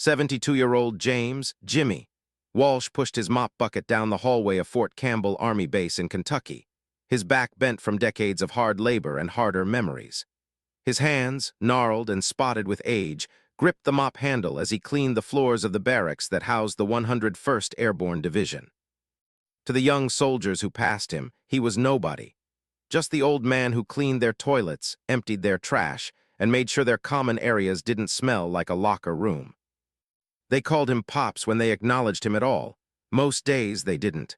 72-year-old James, Jimmy. Walsh pushed his mop bucket down the hallway of Fort Campbell Army Base in Kentucky, his back bent from decades of hard labor and harder memories. His hands, gnarled and spotted with age, gripped the mop handle as he cleaned the floors of the barracks that housed the 101st Airborne Division. To the young soldiers who passed him, he was nobody. Just the old man who cleaned their toilets, emptied their trash, and made sure their common areas didn't smell like a locker room. They called him Pops when they acknowledged him at all. Most days they didn't.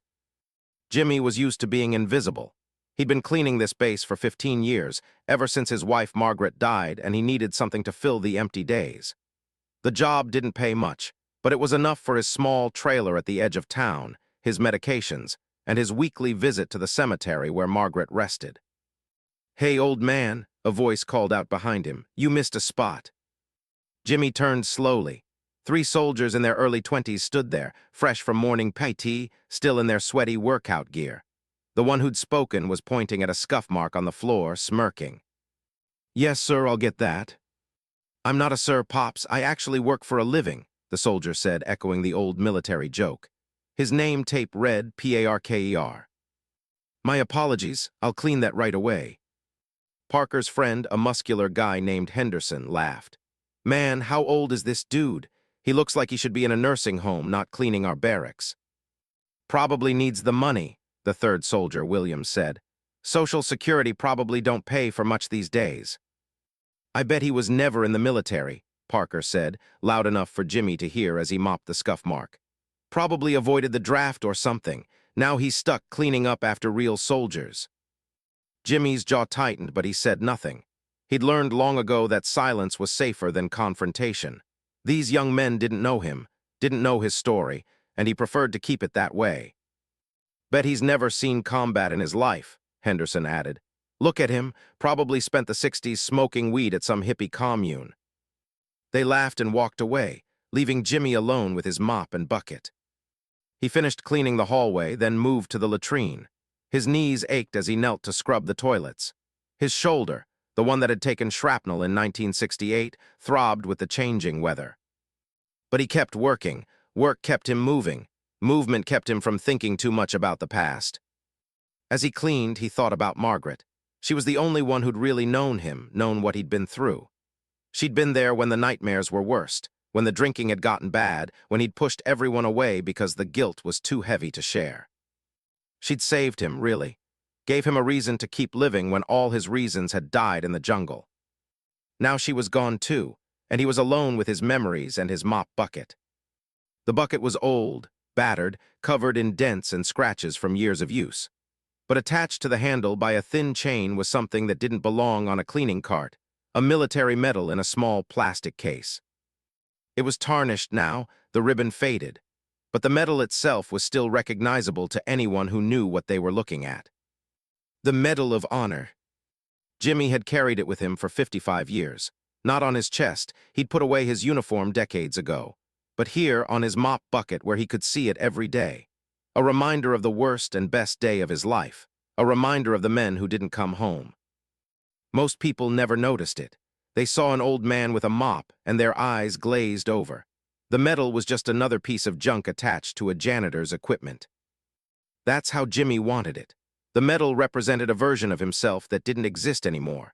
Jimmy was used to being invisible. He'd been cleaning this base for 15 years, ever since his wife Margaret died, and he needed something to fill the empty days. The job didn't pay much, but it was enough for his small trailer at the edge of town, his medications, and his weekly visit to the cemetery where Margaret rested. "Hey, old man," a voice called out behind him, "you missed a spot." Jimmy turned slowly. 3 soldiers in their early 20s stood there, fresh from morning PT, still in their sweaty workout gear. The one who'd spoken was pointing at a scuff mark on the floor, smirking. "Yes, sir, I'll get that." "I'm not a sir, Pops. I actually work for a living," the soldier said, echoing the old military joke. His name tape read Parker. "My apologies. I'll clean that right away." Parker's friend, a muscular guy named Henderson, laughed. "Man, how old is this dude? He looks like he should be in a nursing home, not cleaning our barracks." "Probably needs the money," the third soldier, Williams, said. "Social Security probably don't pay for much these days." "I bet he was never in the military," Parker said, loud enough for Jimmy to hear as he mopped the scuff mark. "Probably avoided the draft or something. Now he's stuck cleaning up after real soldiers." Jimmy's jaw tightened, but he said nothing. He'd learned long ago that silence was safer than confrontation. These young men didn't know him, didn't know his story, and he preferred to keep it that way. "Bet he's never seen combat in his life," Henderson added. "Look at him, probably spent the 60s smoking weed at some hippie commune." They laughed and walked away, leaving Jimmy alone with his mop and bucket. He finished cleaning the hallway, then moved to the latrine. His knees ached as he knelt to scrub the toilets. His shoulder, the one that had taken shrapnel in 1968, throbbed with the changing weather. But he kept working. Work kept him moving. Movement kept him from thinking too much about the past. As he cleaned, he thought about Margaret. She was the only one who'd really known him, known what he'd been through. She'd been there when the nightmares were worst, when the drinking had gotten bad, when he'd pushed everyone away because the guilt was too heavy to share. She'd saved him, really. Gave him a reason to keep living when all his reasons had died in the jungle. Now she was gone too, and he was alone with his memories and his mop bucket. The bucket was old, battered, covered in dents and scratches from years of use. But attached to the handle by a thin chain was something that didn't belong on a cleaning cart, a military medal in a small plastic case. It was tarnished now, the ribbon faded, but the medal itself was still recognizable to anyone who knew what they were looking at. The Medal of Honor. Jimmy had carried it with him for 55 years. Not on his chest, he'd put away his uniform decades ago. But here, on his mop bucket where he could see it every day. A reminder of the worst and best day of his life. A reminder of the men who didn't come home. Most people never noticed it. They saw an old man with a mop, and their eyes glazed over. The medal was just another piece of junk attached to a janitor's equipment. That's how Jimmy wanted it. The medal represented a version of himself that didn't exist anymore.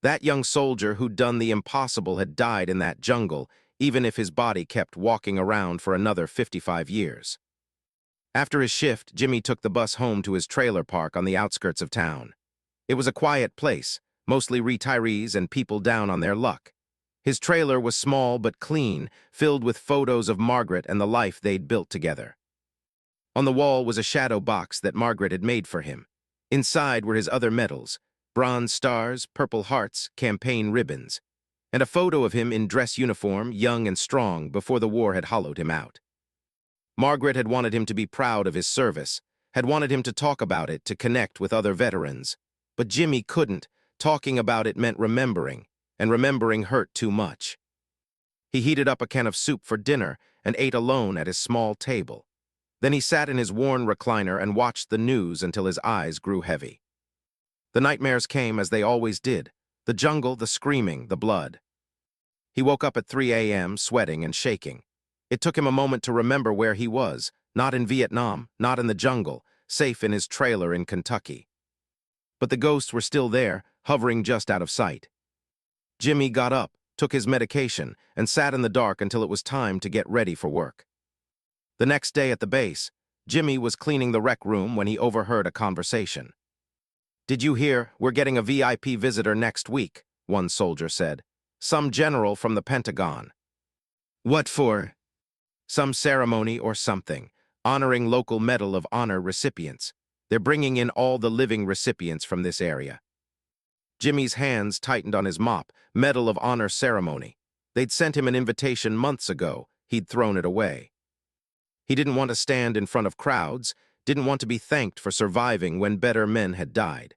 That young soldier who'd done the impossible had died in that jungle, even if his body kept walking around for another 55 years. After his shift, Jimmy took the bus home to his trailer park on the outskirts of town. It was a quiet place, mostly retirees and people down on their luck. His trailer was small but clean, filled with photos of Margaret and the life they'd built together. On the wall was a shadow box that Margaret had made for him. Inside were his other medals, bronze stars, purple hearts, campaign ribbons, and a photo of him in dress uniform, young and strong, before the war had hollowed him out. Margaret had wanted him to be proud of his service, had wanted him to talk about it, to connect with other veterans. But Jimmy couldn't. Talking about it meant remembering, and remembering hurt too much. He heated up a can of soup for dinner and ate alone at his small table. Then he sat in his worn recliner and watched the news until his eyes grew heavy. The nightmares came as they always did. The jungle, the screaming, the blood. He woke up at 3 a.m., sweating and shaking. It took him a moment to remember where he was, not in Vietnam, not in the jungle, safe in his trailer in Kentucky. But the ghosts were still there, hovering just out of sight. Jimmy got up, took his medication, and sat in the dark until it was time to get ready for work. The next day at the base, Jimmy was cleaning the rec room when he overheard a conversation. "Did you hear? We're getting a VIP visitor next week," one soldier said. "Some general from the Pentagon." "What for?" "Some ceremony or something, honoring local Medal of Honor recipients. They're bringing in all the living recipients from this area." Jimmy's hands tightened on his mop. Medal of Honor ceremony. They'd sent him an invitation months ago. He'd thrown it away. He didn't want to stand in front of crowds, didn't want to be thanked for surviving when better men had died,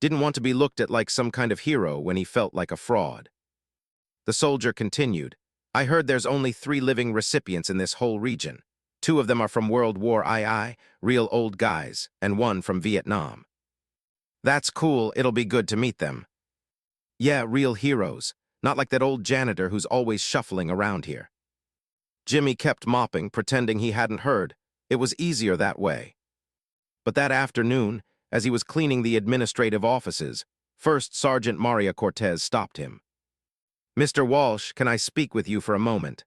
didn't want to be looked at like some kind of hero when he felt like a fraud. The soldier continued, "I heard there's only 3 living recipients in this whole region. 2 of them are from World War II, real old guys, and 1 from Vietnam." "That's cool, it'll be good to meet them." "Yeah, real heroes, not like that old janitor who's always shuffling around here." Jimmy kept mopping, pretending he hadn't heard. It was easier that way. But that afternoon, as he was cleaning the administrative offices, First Sergeant Maria Cortez stopped him. "Mr. Walsh, can I speak with you for a moment?"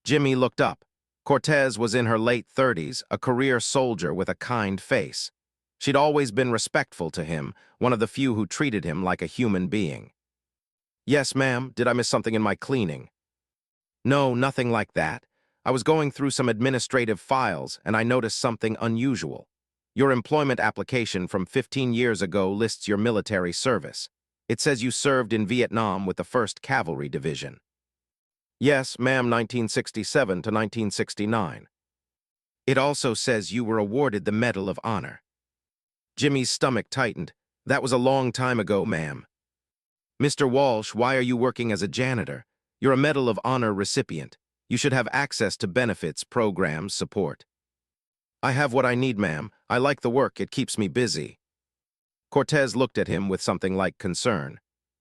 Jimmy looked up. Cortez was in her late 30s, a career soldier with a kind face. She'd always been respectful to him, one of the few who treated him like a human being. "Yes, ma'am. Did I miss something in my cleaning?" "No, nothing like that. I was going through some administrative files, and I noticed something unusual. Your employment application from 15 years ago lists your military service. It says you served in Vietnam with the 1st Cavalry Division." "Yes, ma'am, 1967 to 1969. "It also says you were awarded the Medal of Honor." Jimmy's stomach tightened. "That was a long time ago, ma'am." "Mr. Walsh, why are you working as a janitor? You're a Medal of Honor recipient. You should have access to benefits, programs, support." "I have what I need, ma'am. I like the work, it keeps me busy." Cortez looked at him with something like concern.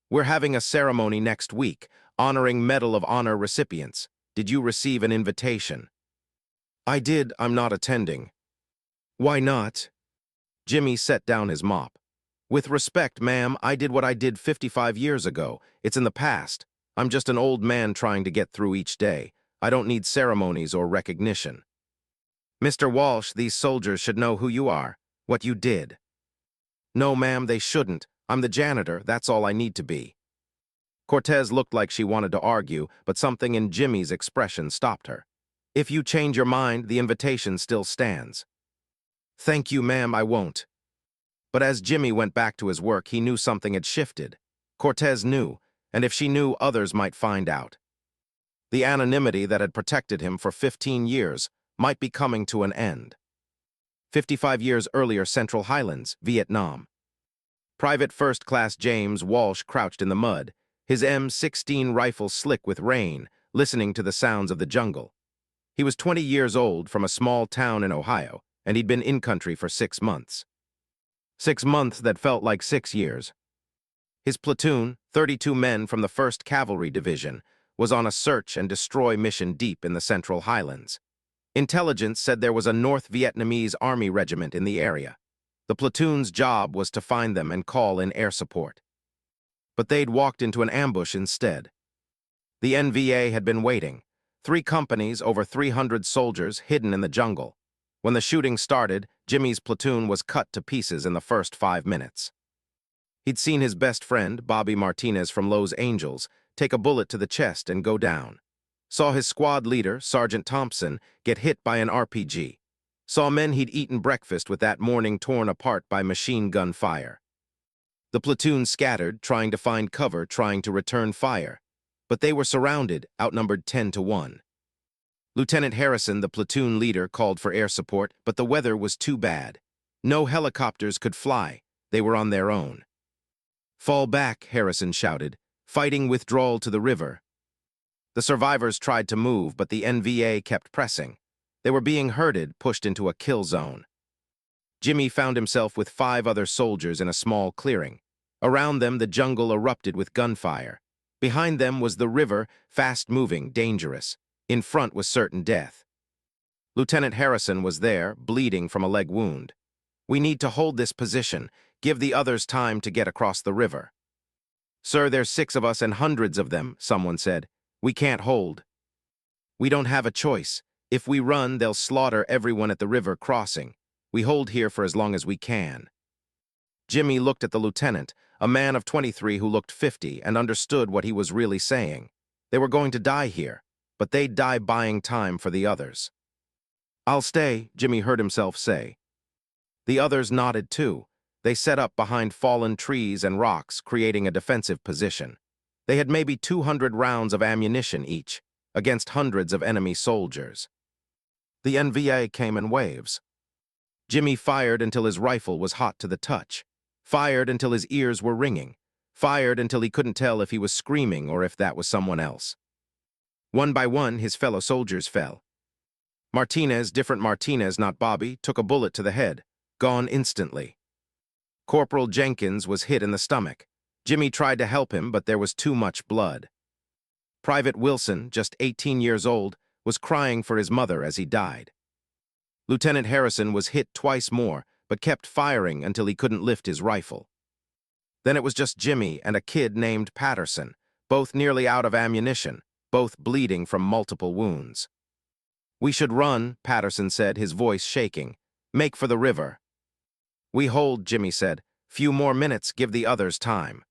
"We're having a ceremony next week, honoring Medal of Honor recipients. Did you receive an invitation?" "I did. I'm not attending." "Why not?" Jimmy set down his mop. "With respect, ma'am, I did what I did 55 years ago. It's in the past. I'm just an old man trying to get through each day. I don't need ceremonies or recognition." "Mr. Walsh, these soldiers should know who you are, what you did." "No, ma'am, they shouldn't. I'm the janitor, that's all I need to be." Cortez looked like she wanted to argue, but something in Jimmy's expression stopped her. "If you change your mind, the invitation still stands." "Thank you, ma'am, I won't." But as Jimmy went back to his work, he knew something had shifted. Cortez knew, and if she knew, others might find out. The anonymity that had protected him for 15 years might be coming to an end. 55 years earlier, Central Highlands, Vietnam. Private First Class James Walsh crouched in the mud, his M16 rifle slick with rain, listening to the sounds of the jungle. He was 20 years old, from a small town in Ohio, and he'd been in country for 6 months. 6 months that felt like 6 years. His platoon, 32 men from the 1st Cavalry Division, was on a search and destroy mission deep in the Central Highlands. Intelligence said there was a North Vietnamese Army regiment in the area. The platoon's job was to find them and call in air support. But they'd walked into an ambush instead. The NVA had been waiting. 3 companies, over 300 soldiers, hidden in the jungle. When the shooting started, Jimmy's platoon was cut to pieces in the first 5 minutes. He'd seen his best friend, Bobby Martinez from Los Angeles, take a bullet to the chest and go down. Saw his squad leader, Sergeant Thompson, get hit by an RPG. Saw men he'd eaten breakfast with that morning torn apart by machine gun fire. The platoon scattered, trying to find cover, trying to return fire. But they were surrounded, outnumbered 10-1. Lieutenant Harrison, the platoon leader, called for air support, but the weather was too bad. No helicopters could fly. They were on their own. "Fall back," Harrison shouted, "fighting withdrawal to the river." The survivors tried to move, but the NVA kept pressing. They were being herded, pushed into a kill zone. Jimmy found himself with 5 other soldiers in a small clearing. Around them, the jungle erupted with gunfire. Behind them was the river, fast-moving, dangerous. In front was certain death. Lieutenant Harrison was there, bleeding from a leg wound. "We need to hold this position. Give the others time to get across the river." "Sir, there's 6 of us and hundreds of them," someone said. "We can't hold." "We don't have a choice. If we run, they'll slaughter everyone at the river crossing. We hold here for as long as we can." Jimmy looked at the lieutenant, a man of 23 who looked 50, and understood what he was really saying. They were going to die here, but they'd die buying time for the others. "I'll stay," Jimmy heard himself say. The others nodded too. They set up behind fallen trees and rocks, creating a defensive position. They had maybe 200 rounds of ammunition each, against hundreds of enemy soldiers. The NVA came in waves. Jimmy fired until his rifle was hot to the touch. Fired until his ears were ringing. Fired until he couldn't tell if he was screaming or if that was someone else. One by one, his fellow soldiers fell. Martinez, different Martinez, not Bobby, took a bullet to the head, gone instantly. Corporal Jenkins was hit in the stomach. Jimmy tried to help him, but there was too much blood. Private Wilson, just 18 years old, was crying for his mother as he died. Lieutenant Harrison was hit twice more, but kept firing until he couldn't lift his rifle. Then it was just Jimmy and a kid named Patterson, both nearly out of ammunition, both bleeding from multiple wounds. "We should run," Patterson said, his voice shaking. "Make for the river." "We hold," Jimmy said. "Few more minutes, give the others time."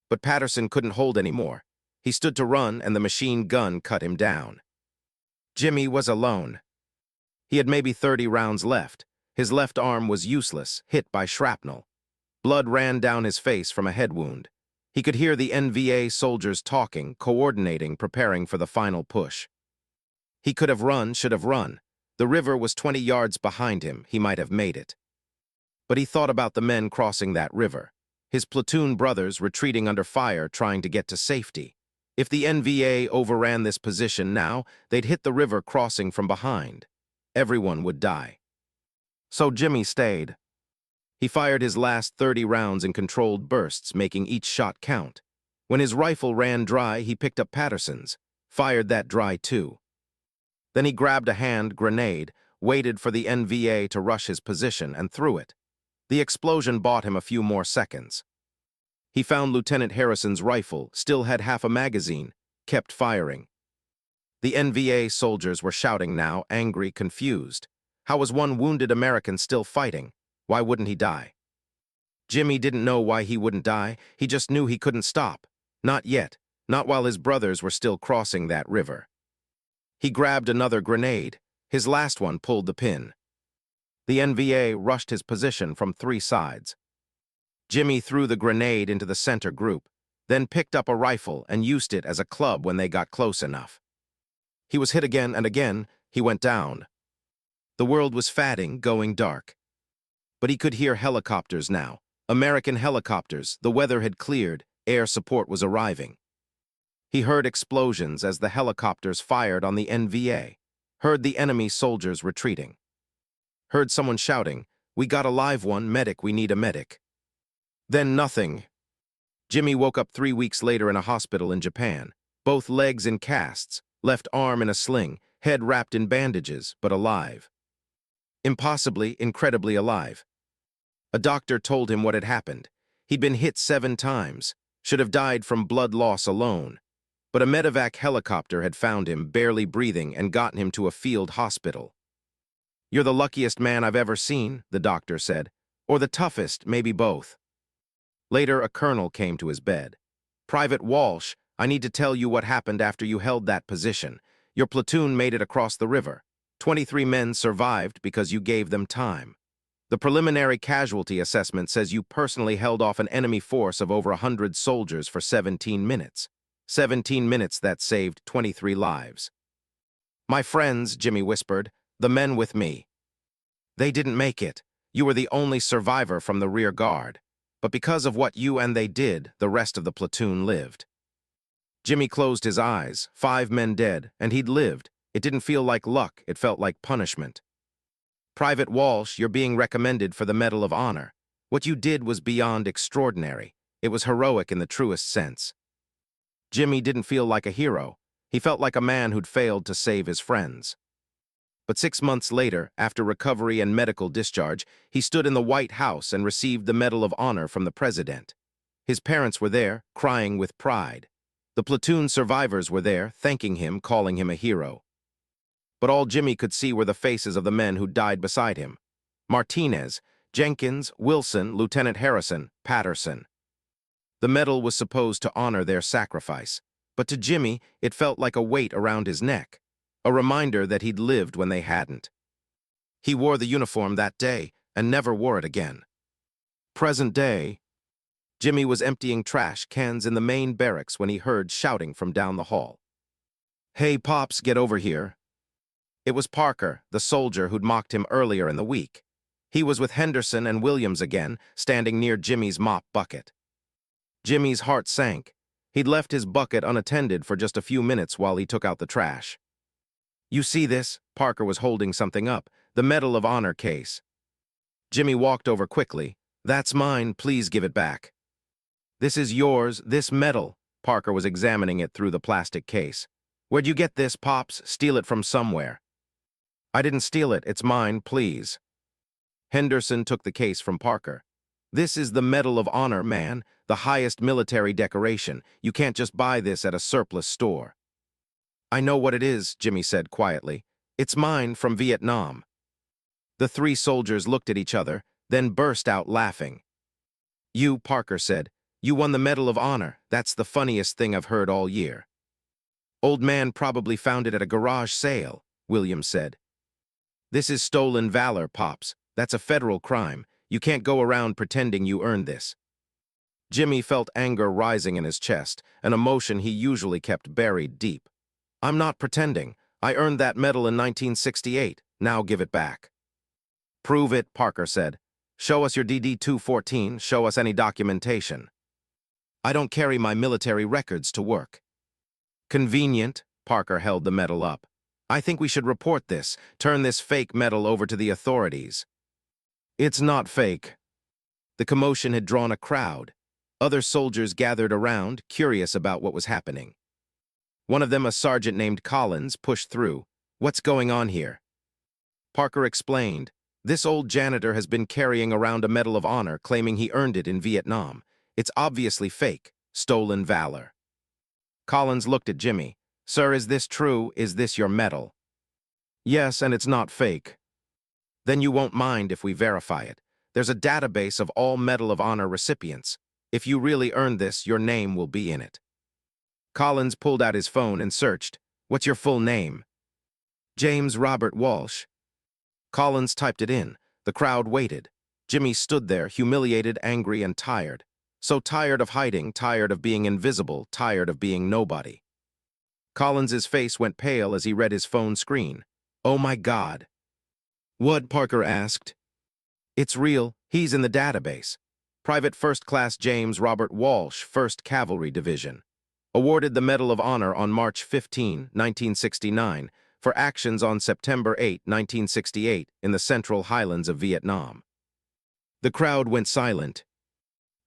But Patterson couldn't hold anymore. He stood to run, and the machine gun cut him down. Jimmy was alone. He had maybe 30 rounds left. His left arm was useless, hit by shrapnel. Blood ran down his face from a head wound. He could hear the NVA soldiers talking, coordinating, preparing for the final push. He could have run, should have run. The river was 20 yards behind him. He might have made it. But he thought about the men crossing that river. His platoon brothers retreating under fire, trying to get to safety. If the NVA overran this position now, they'd hit the river crossing from behind. Everyone would die. So Jimmy stayed. He fired his last 30 rounds in controlled bursts, making each shot count. When his rifle ran dry, he picked up Patterson's, fired that dry too. Then he grabbed a hand grenade, waited for the NVA to rush his position, and threw it. The explosion bought him a few more seconds. He found Lieutenant Harrison's rifle, still had half a magazine, kept firing. The NVA soldiers were shouting now, angry, confused. How was one wounded American still fighting? Why wouldn't he die? Jimmy didn't know why he wouldn't die. He just knew he couldn't stop. Not yet. Not while his brothers were still crossing that river. He grabbed another grenade. His last one pulled the pin. The NVA rushed his position from 3 sides. Jimmy threw the grenade into the center group, then picked up a rifle and used it as a club when they got close enough. He was hit again and again. He went down. The world was fading, going dark. But he could hear helicopters now. American helicopters. The weather had cleared. Air support was arriving. He heard explosions as the helicopters fired on the NVA. Heard the enemy soldiers retreating. Heard someone shouting, "We got a live one, medic, we need a medic." Then nothing. Jimmy woke up 3 weeks later in a hospital in Japan. Both legs in casts, left arm in a sling, head wrapped in bandages, but alive. Impossibly, incredibly alive. A doctor told him what had happened. He'd been hit 7 times, should have died from blood loss alone. But a medevac helicopter had found him, barely breathing, and gotten him to a field hospital. "You're the luckiest man I've ever seen," the doctor said. "Or the toughest, maybe both." Later, a colonel came to his bed. "Private Walsh, I need to tell you what happened after you held that position. Your platoon made it across the river. 23 men survived because you gave them time. The preliminary casualty assessment says you personally held off an enemy force of over 100 soldiers for 17 minutes. 17 minutes that saved 23 lives." "My friends," Jimmy whispered, "the men with me. They didn't make it. You were the only survivor from the rear guard. But because of what you and they did, the rest of the platoon lived." Jimmy closed his eyes. 5 men dead, and he'd lived. It didn't feel like luck, it felt like punishment. "Private Walsh, you're being recommended for the Medal of Honor. What you did was beyond extraordinary. It was heroic in the truest sense." Jimmy didn't feel like a hero. He felt like a man who'd failed to save his friends. But 6 months later, after recovery and medical discharge, he stood in the White House and received the Medal of Honor from the president. His parents were there, crying with pride. The platoon survivors were there, thanking him, calling him a hero. But all Jimmy could see were the faces of the men who died beside him. Martinez, Jenkins, Wilson, Lieutenant Harrison, Patterson. The medal was supposed to honor their sacrifice, but to Jimmy, it felt like a weight around his neck, a reminder that he'd lived when they hadn't. He wore the uniform that day and never wore it again. Present day, Jimmy was emptying trash cans in the main barracks when he heard shouting from down the hall. "Hey, Pops, get over here." It was Parker, the soldier who'd mocked him earlier in the week. He was with Henderson and Williams again, standing near Jimmy's mop bucket. Jimmy's heart sank. He'd left his bucket unattended for just a few minutes while he took out the trash. "You see this?" Parker was holding something up, the Medal of Honor case. Jimmy walked over quickly. "That's mine, please give it back." "This is yours, this medal." Parker was examining it through the plastic case. "Where'd you get this, Pops? Steal it from somewhere." "I didn't steal it, it's mine, please." Henderson took the case from Parker. "This is the Medal of Honor, man, the highest military decoration. You can't just buy this at a surplus store." "I know what it is," Jimmy said quietly. "It's mine from Vietnam." The three soldiers looked at each other, then burst out laughing. "You," Parker said, "you won the Medal of Honor. That's the funniest thing I've heard all year." "Old man probably found it at a garage sale," Williams said. "This is stolen valor, Pops. That's a federal crime. You can't go around pretending you earned this." Jimmy felt anger rising in his chest, an emotion he usually kept buried deep. "I'm not pretending. I earned that medal in 1968. Now give it back." "Prove it," Parker said. "Show us your DD-214. Show us any documentation." "I don't carry my military records to work." "Convenient." Parker held the medal up. "I think we should report this, turn this fake medal over to the authorities." "It's not fake." The commotion had drawn a crowd. Other soldiers gathered around, curious about what was happening. One of them, a sergeant named Collins, pushed through. "What's going on here?" Parker explained. "This old janitor has been carrying around a Medal of Honor, claiming he earned it in Vietnam. It's obviously fake, stolen valor." Collins looked at Jimmy. "Sir, is this true? Is this your medal?" "Yes, and it's not fake." "Then you won't mind if we verify it. There's a database of all Medal of Honor recipients. If you really earned this, your name will be in it." Collins pulled out his phone and searched. "What's your full name?" "James Robert Walsh." Collins typed it in. The crowd waited. Jimmy stood there, humiliated, angry, and tired. So tired of hiding, tired of being invisible, tired of being nobody. Collins's face went pale as he read his phone screen. "Oh my God." "What?" Parker asked. "It's real. He's in the database. Private First Class James Robert Walsh, 1st Cavalry Division. Awarded the Medal of Honor on March 15, 1969, for actions on September 8, 1968, in the Central Highlands of Vietnam." The crowd went silent.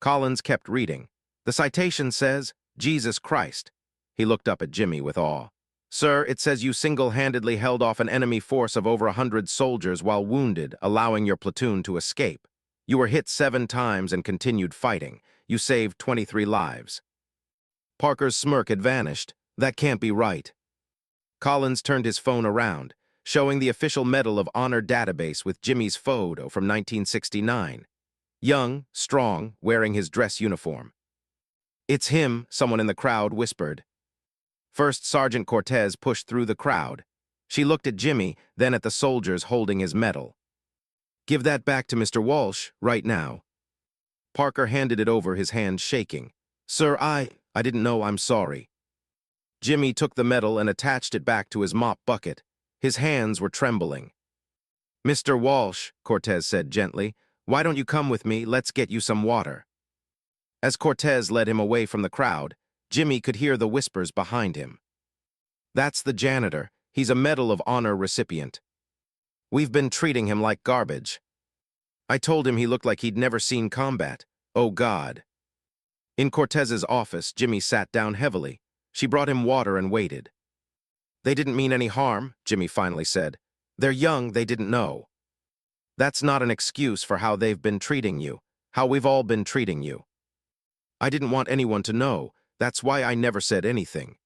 Collins kept reading. "The citation says, Jesus Christ." He looked up at Jimmy with awe. "Sir, it says you single-handedly held off an enemy force of over 100 soldiers while wounded, allowing your platoon to escape. You were hit 7 times and continued fighting. You saved 23 lives." Parker's smirk had vanished. "That can't be right." Collins turned his phone around, showing the official Medal of Honor database with Jimmy's photo from 1969. Young, strong, wearing his dress uniform. "It's him," someone in the crowd whispered. First Sergeant Cortez pushed through the crowd. She looked at Jimmy, then at the soldiers holding his medal. "Give that back to Mr. Walsh, right now." Parker handed it over, his hand shaking. "Sir, I didn't know, I'm sorry." Jimmy took the medal and attached it back to his mop bucket. His hands were trembling. "Mr. Walsh," Cortez said gently, "why don't you come with me? Let's get you some water." As Cortez led him away from the crowd, Jimmy could hear the whispers behind him. "That's the janitor. He's a Medal of Honor recipient. We've been treating him like garbage. I told him he looked like he'd never seen combat. Oh, God." In Cortez's office, Jimmy sat down heavily. She brought him water and waited. "They didn't mean any harm," Jimmy finally said. "They're young, they didn't know." "That's not an excuse for how they've been treating you, how we've all been treating you." "I didn't want anyone to know. That's why I never said anything."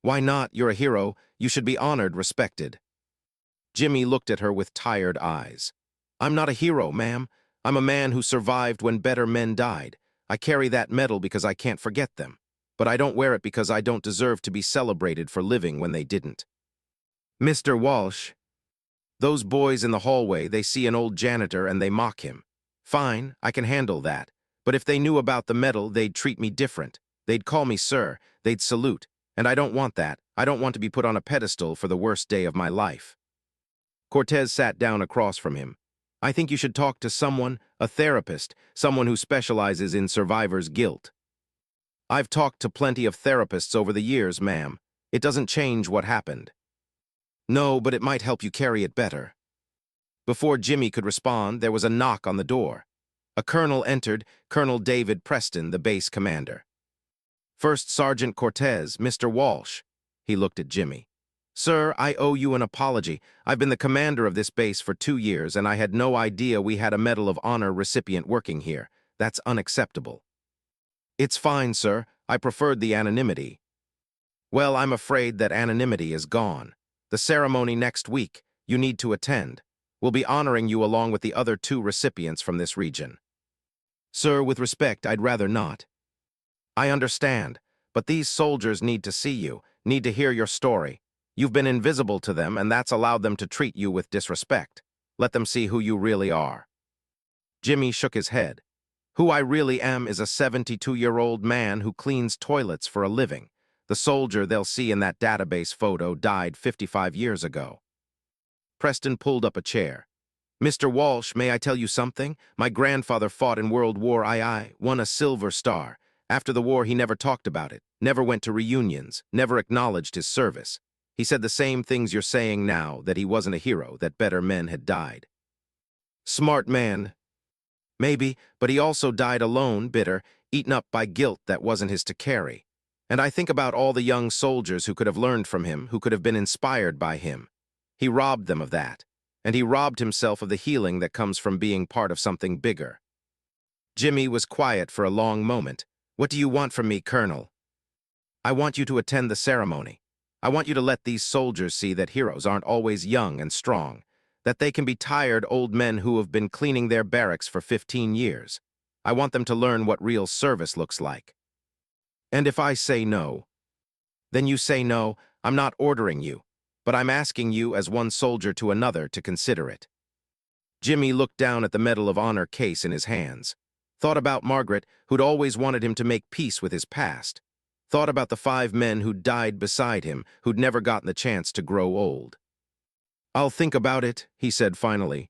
"Why not? You're a hero. You should be honored, respected." Jimmy looked at her with tired eyes. "I'm not a hero, ma'am. I'm a man who survived when better men died. I carry that medal because I can't forget them. But I don't wear it because I don't deserve to be celebrated for living when they didn't." "Mr. Walsh, those boys in the hallway, they see an old janitor and they mock him. Fine, I can handle that. But if they knew about the medal, they'd treat me different. They'd call me sir, they'd salute. And I don't want that. I don't want to be put on a pedestal for the worst day of my life." Cortez sat down across from him. "I think you should talk to someone, a therapist, someone who specializes in survivor's guilt." "I've talked to plenty of therapists over the years, ma'am. It doesn't change what happened." "No, but it might help you carry it better." Before Jimmy could respond, there was a knock on the door. A colonel entered, Colonel David Preston, the base commander. "First Sergeant Cortez, Mr. Walsh." He looked at Jimmy. "Sir, I owe you an apology. I've been the commander of this base for 2 years, and I had no idea we had a Medal of Honor recipient working here. That's unacceptable." "It's fine, sir. I preferred the anonymity." "Well, I'm afraid that anonymity is gone. The ceremony next week. You need to attend. We'll be honoring you along with the other 2 recipients from this region." "Sir, with respect, I'd rather not." "I understand, but these soldiers need to see you, need to hear your story. You've been invisible to them, and that's allowed them to treat you with disrespect. Let them see who you really are." Jimmy shook his head. "Who I really am is a 72-year-old man who cleans toilets for a living. The soldier they'll see in that database photo died 55 years ago." Preston pulled up a chair. "Mr. Walsh, may I tell you something? My grandfather fought in World War II, won a Silver Star. After the war, he never talked about it, never went to reunions, never acknowledged his service. He said the same things you're saying now, that he wasn't a hero, that better men had died." "Smart man." "Maybe, but he also died alone, bitter, eaten up by guilt that wasn't his to carry. And I think about all the young soldiers who could have learned from him, who could have been inspired by him. He robbed them of that. And he robbed himself of the healing that comes from being part of something bigger." Jimmy was quiet for a long moment. "What do you want from me, Colonel?" "I want you to attend the ceremony. I want you to let these soldiers see that heroes aren't always young and strong, that they can be tired old men who have been cleaning their barracks for 15 years. I want them to learn what real service looks like." "And if I say no?" "Then you say no. I'm not ordering you, but I'm asking you as one soldier to another to consider it." Jimmy looked down at the Medal of Honor case in his hands. Thought about Margaret, who'd always wanted him to make peace with his past. Thought about the 5 men who'd died beside him, who'd never gotten the chance to grow old. "I'll think about it," he said finally.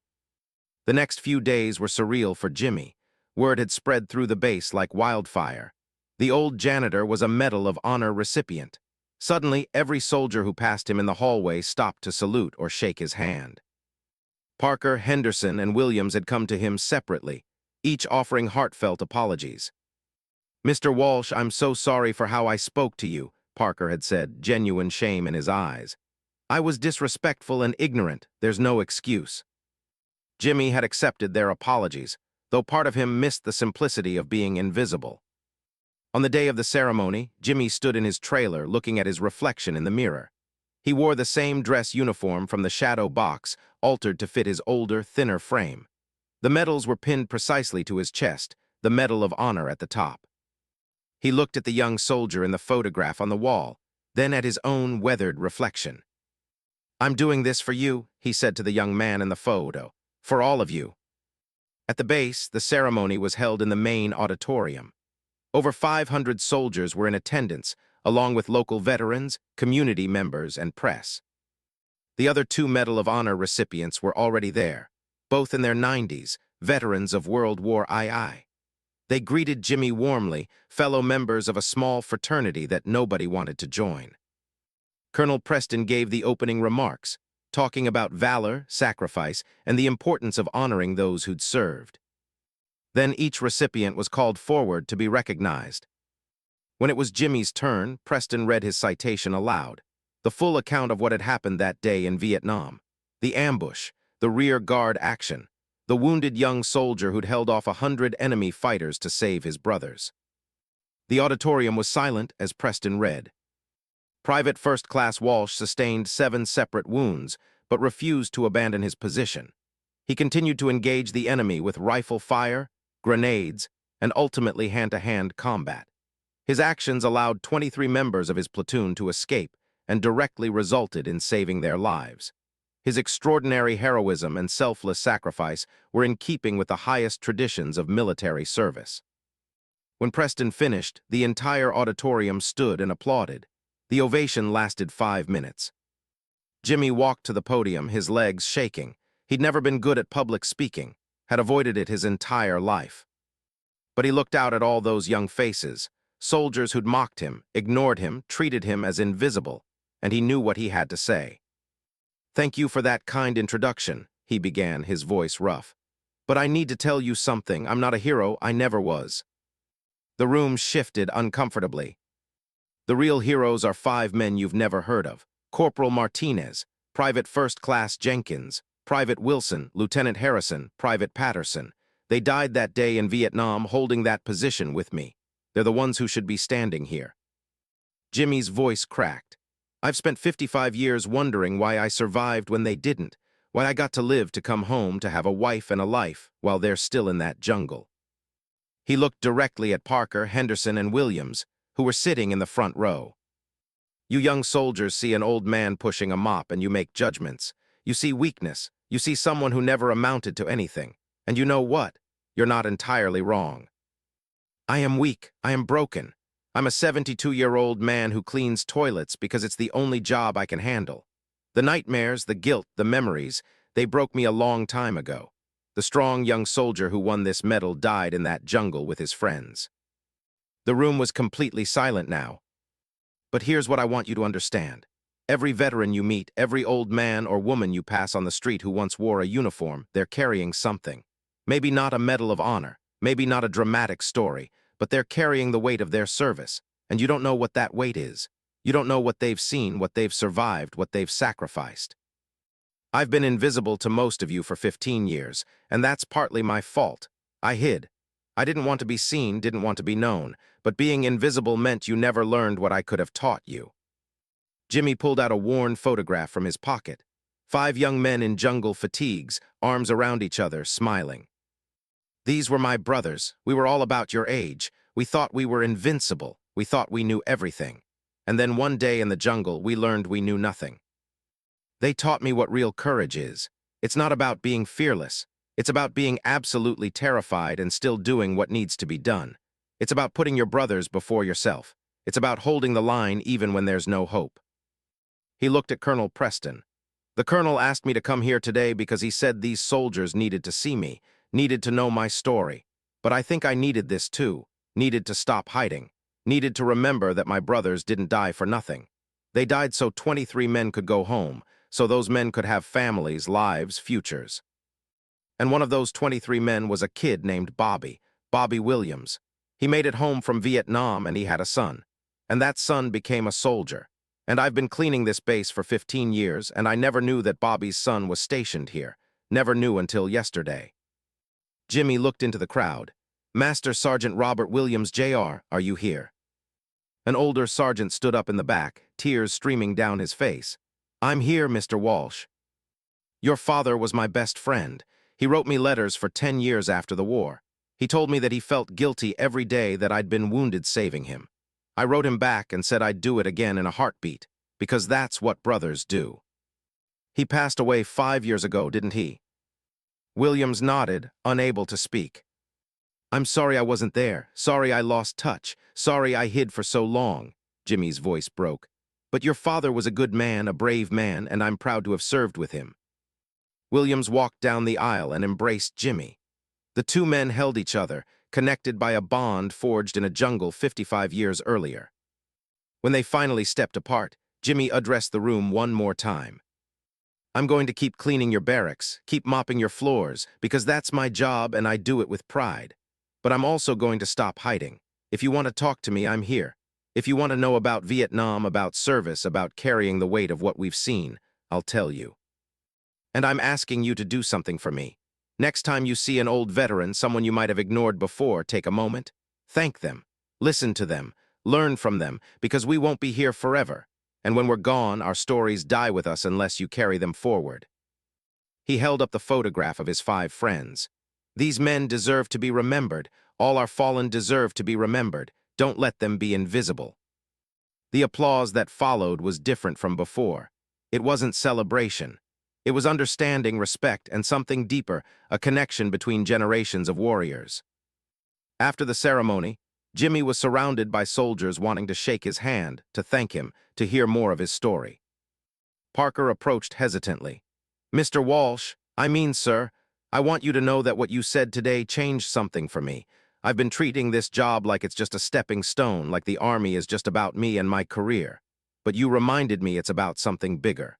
The next few days were surreal for Jimmy. Word had spread through the base like wildfire. The old janitor was a Medal of Honor recipient. Suddenly, every soldier who passed him in the hallway stopped to salute or shake his hand. Parker, Henderson, and Williams had come to him separately, each offering heartfelt apologies. "Mr. Walsh, I'm so sorry for how I spoke to you," Parker had said, genuine shame in his eyes. "I was disrespectful and ignorant. There's no excuse." Jimmy had accepted their apologies, though part of him missed the simplicity of being invisible. On the day of the ceremony, Jimmy stood in his trailer looking at his reflection in the mirror. He wore the same dress uniform from the shadow box, altered to fit his older, thinner frame. The medals were pinned precisely to his chest, the Medal of Honor at the top. He looked at the young soldier in the photograph on the wall, then at his own weathered reflection. "I'm doing this for you," he said to the young man in the photo, "for all of you." At the base, the ceremony was held in the main auditorium. Over 500 soldiers were in attendance, along with local veterans, community members, and press. The other 2 Medal of Honor recipients were already there, both in their 90s, veterans of World War II. They greeted Jimmy warmly, fellow members of a small fraternity that nobody wanted to join. Colonel Preston gave the opening remarks, talking about valor, sacrifice, and the importance of honoring those who'd served. Then each recipient was called forward to be recognized. When it was Jimmy's turn, Preston read his citation aloud. The full account of what had happened that day in Vietnam. The ambush, the rear guard action, the wounded young soldier who'd held off 100 enemy fighters to save his brothers. The auditorium was silent as Preston read. Private First Class Walsh sustained 7 separate wounds, but refused to abandon his position. He continued to engage the enemy with rifle fire, grenades, and ultimately hand-to-hand combat. His actions allowed 23 members of his platoon to escape and directly resulted in saving their lives. His extraordinary heroism and selfless sacrifice were in keeping with the highest traditions of military service. When Preston finished, the entire auditorium stood and applauded. The ovation lasted 5 minutes. Jimmy walked to the podium, his legs shaking. He'd never been good at public speaking, had avoided it his entire life. But he looked out at all those young faces, soldiers who'd mocked him, ignored him, treated him as invisible, and he knew what he had to say. "Thank you for that kind introduction," he began, his voice rough. "But I need to tell you something. I'm not a hero. I never was." The room shifted uncomfortably. The real heroes are 5 men you've never heard of. Corporal Martinez, Private First Class Jenkins, Private Wilson, Lieutenant Harrison, Private Patterson. They died that day in Vietnam holding that position with me. They're the ones who should be standing here. Jimmy's voice cracked. "I've spent 55 years wondering why I survived when they didn't, why I got to live to come home to have a wife and a life while they're still in that jungle." He looked directly at Parker, Henderson, and Williams, who were sitting in the front row. "You young soldiers see an old man pushing a mop and you make judgments. You see weakness. You see someone who never amounted to anything. And you know what? You're not entirely wrong. I am weak. I am broken. I'm a 72-year-old man who cleans toilets because it's the only job I can handle. The nightmares, the guilt, the memories, they broke me a long time ago. The strong young soldier who won this medal died in that jungle with his friends." The room was completely silent now. "But here's what I want you to understand. Every veteran you meet, every old man or woman you pass on the street who once wore a uniform, they're carrying something. Maybe not a Medal of Honor, maybe not a dramatic story, but they're carrying the weight of their service, and you don't know what that weight is. You don't know what they've seen, what they've survived, what they've sacrificed. I've been invisible to most of you for 15 years, and that's partly my fault. I hid. I didn't want to be seen, didn't want to be known, but being invisible meant you never learned what I could have taught you." Jimmy pulled out a worn photograph from his pocket. 5 young men in jungle fatigues, arms around each other, smiling. "These were my brothers. We were all about your age. We thought we were invincible. We thought we knew everything. And then one day in the jungle, we learned we knew nothing. They taught me what real courage is. It's not about being fearless. It's about being absolutely terrified and still doing what needs to be done. It's about putting your brothers before yourself. It's about holding the line even when there's no hope." He looked at Colonel Preston. "The colonel asked me to come here today because he said these soldiers needed to see me, needed to know my story. But I think I needed this too, needed to stop hiding, needed to remember that my brothers didn't die for nothing. They died so 23 men could go home, so those men could have families, lives, futures. And one of those 23 men was a kid named Bobby Williams. He made it home from Vietnam and he had a son. And that son became a soldier. And I've been cleaning this base for 15 years, and I never knew that Bobby's son was stationed here. Never knew until yesterday." Jimmy looked into the crowd. "Master Sergeant Robert Williams, Jr., are you here?" An older sergeant stood up in the back, tears streaming down his face. "I'm here, Mr. Walsh. Your father was my best friend. He wrote me letters for 10 years after the war. He told me that he felt guilty every day that I'd been wounded saving him. I wrote him back and said I'd do it again in a heartbeat, because that's what brothers do. He passed away 5 years ago, didn't he?" Williams nodded, unable to speak. "I'm sorry I wasn't there. Sorry I lost touch. Sorry I hid for so long." Jimmy's voice broke. "But your father was a good man, a brave man, and I'm proud to have served with him." Williams walked down the aisle and embraced Jimmy. The 2 men held each other, connected by a bond forged in a jungle 55 years earlier. When they finally stepped apart, Jimmy addressed the room one more time. "I'm going to keep cleaning your barracks, keep mopping your floors, because that's my job and I do it with pride. But I'm also going to stop hiding. If you want to talk to me, I'm here. If you want to know about Vietnam, about service, about carrying the weight of what we've seen, I'll tell you. And I'm asking you to do something for me. Next time you see an old veteran, someone you might have ignored before, take a moment. Thank them. Listen to them. Learn from them, because we won't be here forever. And when we're gone, our stories die with us unless you carry them forward. He held up the photograph of his 5 friends. These men deserve to be remembered. All our fallen deserve to be remembered. Don't let them be invisible. The applause that followed was different from before. It wasn't celebration. It was understanding, respect, and something deeper, a connection between generations of warriors. After the ceremony, Jimmy was surrounded by soldiers wanting to shake his hand, to thank him, to hear more of his story. Parker approached hesitantly. "Mr. Walsh, sir, I want you to know that what you said today changed something for me. I've been treating this job like it's just a stepping stone, like the Army is just about me and my career. But you reminded me it's about something bigger."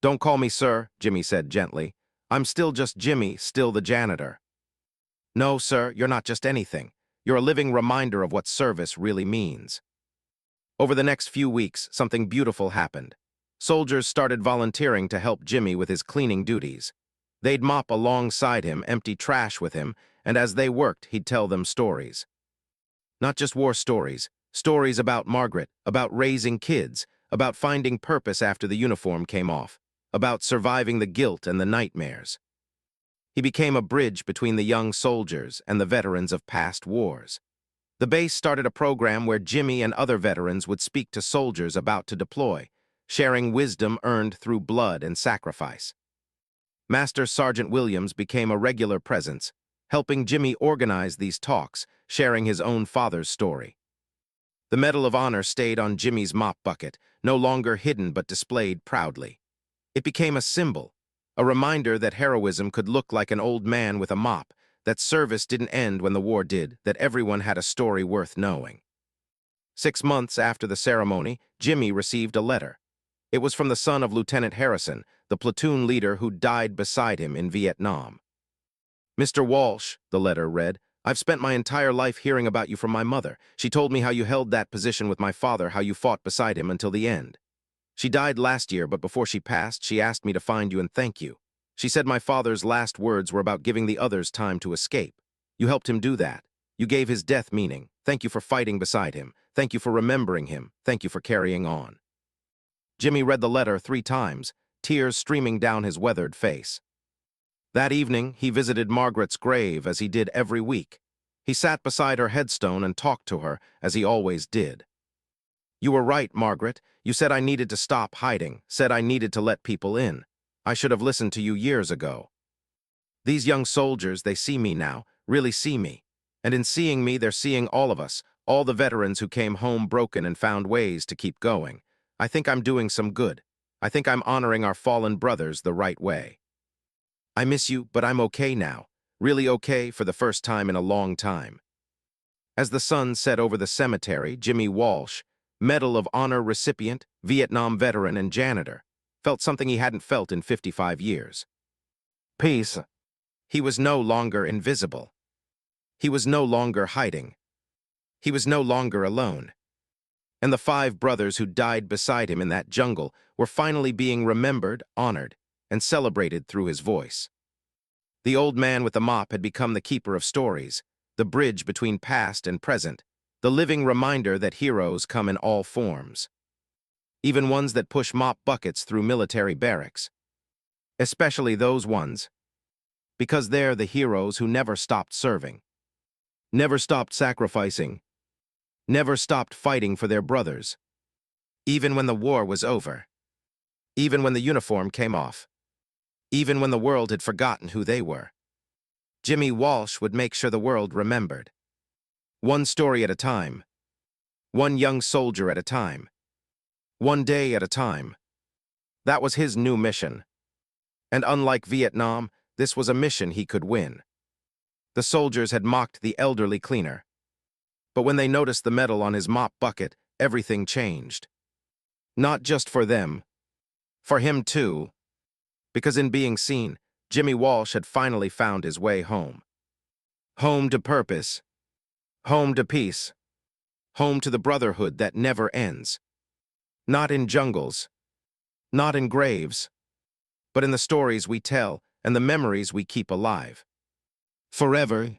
"Don't call me sir," Jimmy said gently. "I'm still just Jimmy, still the janitor." "No, sir, you're not just anything. You're a living reminder of what service really means." Over the next few weeks, something beautiful happened. Soldiers started volunteering to help Jimmy with his cleaning duties. They'd mop alongside him, empty trash with him, and as they worked, he'd tell them stories. Not just war stories, stories about Margaret, about raising kids, about finding purpose after the uniform came off, about surviving the guilt and the nightmares. He became a bridge between the young soldiers and the veterans of past wars. The base started a program where Jimmy and other veterans would speak to soldiers about to deploy, sharing wisdom earned through blood and sacrifice. Master Sergeant Williams became a regular presence, helping Jimmy organize these talks, sharing his own father's story. The Medal of Honor stayed on Jimmy's mop bucket, no longer hidden but displayed proudly. It became a symbol, a reminder that heroism could look like an old man with a mop, that service didn't end when the war did, that everyone had a story worth knowing. 6 months after the ceremony, Jimmy received a letter. It was from the son of Lieutenant Harrison, the platoon leader who died beside him in Vietnam. "Mr. Walsh," the letter read, "I've spent my entire life hearing about you from my mother. She told me how you held that position with my father, how you fought beside him until the end. She died last year, but before she passed, she asked me to find you and thank you. She said my father's last words were about giving the others time to escape. You helped him do that. You gave his death meaning. Thank you for fighting beside him. Thank you for remembering him. Thank you for carrying on." Jimmy read the letter 3 times, tears streaming down his weathered face. That evening, he visited Margaret's grave as he did every week. He sat beside her headstone and talked to her, as he always did. "You were right, Margaret. You said I needed to stop hiding, said I needed to let people in. I should have listened to you years ago. These young soldiers, they see me now, really see me. And in seeing me, they're seeing all of us, all the veterans who came home broken and found ways to keep going. I think I'm doing some good. I think I'm honoring our fallen brothers the right way. I miss you, but I'm okay now. Really okay for the first time in a long time." As the sun set over the cemetery, Jimmy Walsh, Medal of Honor recipient, Vietnam veteran, and janitor, felt something he hadn't felt in 55 years. Peace. He was no longer invisible. He was no longer hiding. He was no longer alone. And the 5 brothers who died beside him in that jungle were finally being remembered, honored, and celebrated through his voice. The old man with the mop had become the keeper of stories, the bridge between past and present, the living reminder that heroes come in all forms. Even ones that push mop buckets through military barracks. Especially those ones, because they're the heroes who never stopped serving, never stopped sacrificing, never stopped fighting for their brothers. Even when the war was over. Even when the uniform came off. Even when the world had forgotten who they were. Jimmy Walsh would make sure the world remembered. One story at a time. One young soldier at a time. One day at a time. That was his new mission. And unlike Vietnam, this was a mission he could win. The soldiers had mocked the elderly cleaner. But when they noticed the medal on his mop bucket, everything changed. Not just for them. For him too. Because in being seen, Jimmy Walsh had finally found his way home. Home to purpose. Home to peace. home to the brotherhood that never ends. Not in jungles, not in graves, but in the stories we tell and the memories we keep alive. Forever,